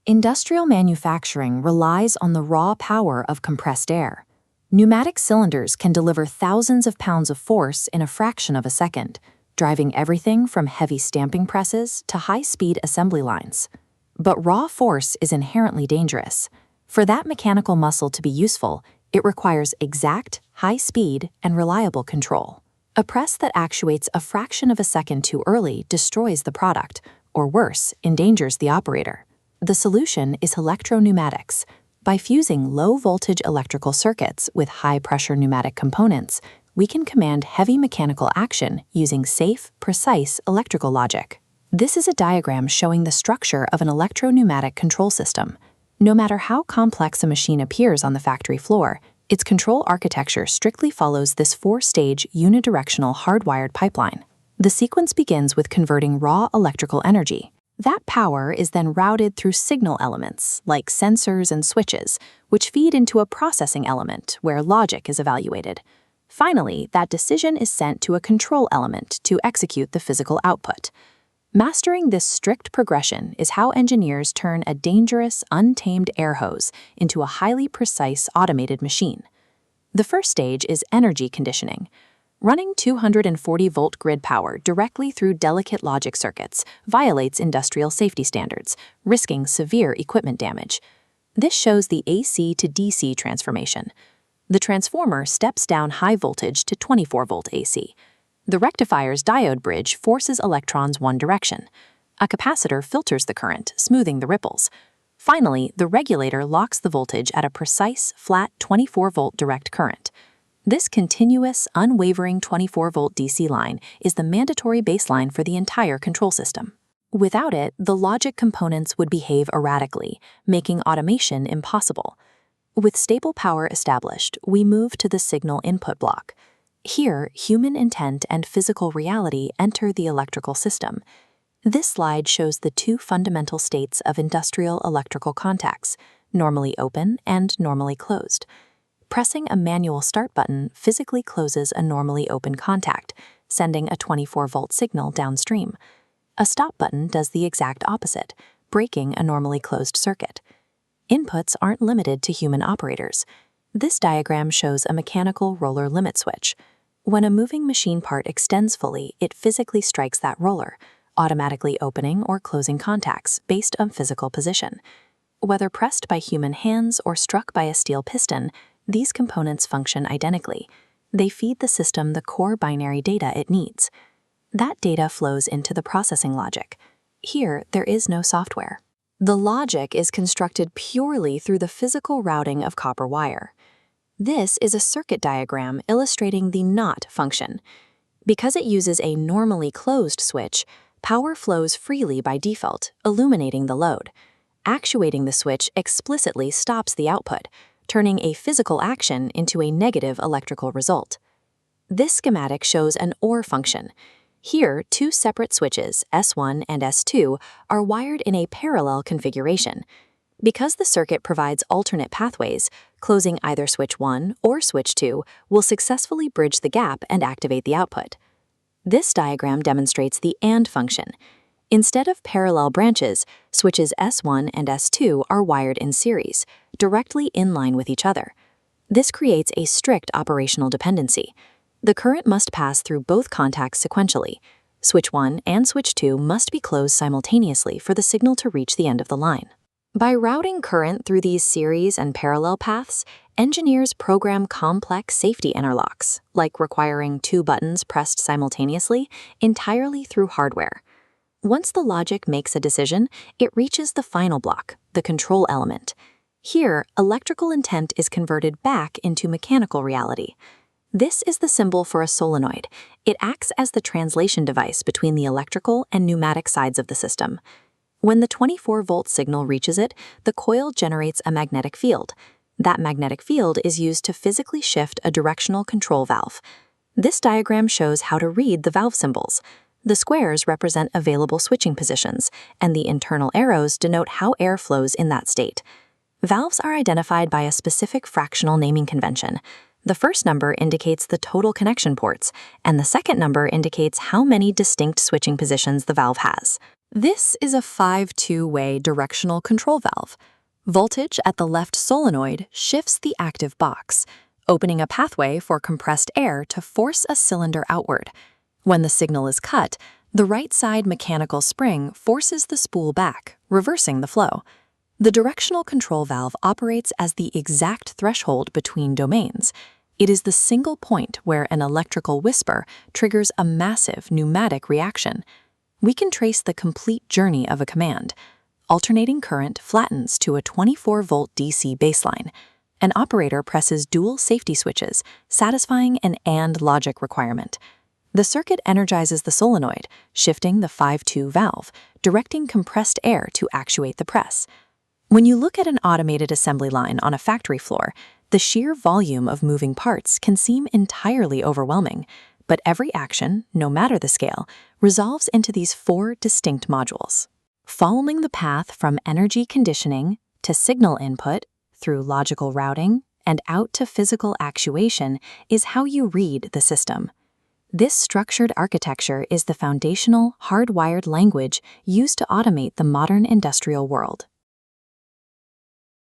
Industrial manufacturing relies on the raw power of compressed air. Pneumatic cylinders can deliver thousands of pounds of force in a fraction of a second, driving everything from heavy stamping presses to high-speed assembly lines. But raw force is inherently dangerous. For that mechanical muscle to be useful, it requires exact, high speed, and reliable control. A press that actuates a fraction of a second too early destroys the product, or worse, endangers the operator. The solution is electropneumatics. By fusing low-voltage electrical circuits with high-pressure pneumatic components, we can command heavy mechanical action using safe, precise electrical logic. This is a diagram showing the structure of an electropneumatic control system. No matter how complex a machine appears on the factory floor, its control architecture strictly follows this four-stage unidirectional hardwired pipeline. The sequence begins with converting raw electrical energy. That power is then routed through signal elements, like sensors and switches, which feed into a processing element where logic is evaluated. Finally, that decision is sent to a control element to execute the physical output. Mastering this strict progression is how engineers turn a dangerous, untamed air hose into a highly precise automated machine. The first stage is energy conditioning. Running 240-volt grid power directly through delicate logic circuits violates industrial safety standards, risking severe equipment damage. This shows the AC to DC transformation. The transformer steps down high voltage to 24-volt AC. The rectifier's diode bridge forces electrons one direction. A capacitor filters the current, smoothing the ripples. Finally, the regulator locks the voltage at a precise, flat 24-volt direct current. This continuous, unwavering 24-volt DC line is the mandatory baseline for the entire control system. Without it, the logic components would behave erratically, making automation impossible. With stable power established, we move to the signal input block. Here, human intent and physical reality enter the electrical system. This slide shows the two fundamental states of industrial electrical contacts, normally open and normally closed. Pressing a manual start button physically closes a normally open contact, sending a 24-volt signal downstream. A stop button does the exact opposite, breaking a normally closed circuit. Inputs aren't limited to human operators. This diagram shows a mechanical roller limit switch. When a moving machine part extends fully, it physically strikes that roller, automatically opening or closing contacts based on physical position. Whether pressed by human hands or struck by a steel piston, these components function identically. They feed the system the core binary data it needs. That data flows into the processing logic. Here, there is no software. The logic is constructed purely through the physical routing of copper wire. This is a circuit diagram illustrating the NOT function. Because it uses a normally closed switch, power flows freely by default, illuminating the load. Actuating the switch explicitly stops the output, turning a physical action into a negative electrical result. This schematic shows an OR function. Here, two separate switches, S1 and S2, are wired in a parallel configuration. Because the circuit provides alternate pathways, closing either switch 1 or switch 2 will successfully bridge the gap and activate the output. This diagram demonstrates the AND function. Instead of parallel branches, switches S1 and S2 are wired in series, directly in line with each other. This creates a strict operational dependency. The current must pass through both contacts sequentially. Switch 1 and switch 2 must be closed simultaneously for the signal to reach the end of the line. By routing current through these series and parallel paths, engineers program complex safety interlocks, like requiring two buttons pressed simultaneously, entirely through hardware. Once the logic makes a decision, it reaches the final block, the control element. Here, electrical intent is converted back into mechanical reality. This is the symbol for a solenoid. It acts as the translation device between the electrical and pneumatic sides of the system. When the 24-volt signal reaches it, the coil generates a magnetic field. That magnetic field is used to physically shift a directional control valve. This diagram shows how to read the valve symbols. The squares represent available switching positions, and the internal arrows denote how air flows in that state. Valves are identified by a specific fractional naming convention. The first number indicates the total connection ports, and the second number indicates how many distinct switching positions the valve has. This is a 5-2-way directional control valve. Voltage at the left solenoid shifts the active box, opening a pathway for compressed air to force a cylinder outward. When the signal is cut, the right side mechanical spring forces the spool back, reversing the flow. The directional control valve operates as the exact threshold between domains. It is the single point where an electrical whisper triggers a massive pneumatic reaction. We can trace the complete journey of a command. Alternating current flattens to a 24-volt DC baseline. An operator presses dual safety switches, satisfying an AND logic requirement. The circuit energizes the solenoid, shifting the 5-2 valve, directing compressed air to actuate the press. When you look at an automated assembly line on a factory floor, the sheer volume of moving parts can seem entirely overwhelming, but every action, no matter the scale, resolves into these 4 distinct modules. Following the path from energy conditioning to signal input, through logical routing, and out to physical actuation is how you read the system. This structured architecture is the foundational, hardwired language used to automate the modern industrial world.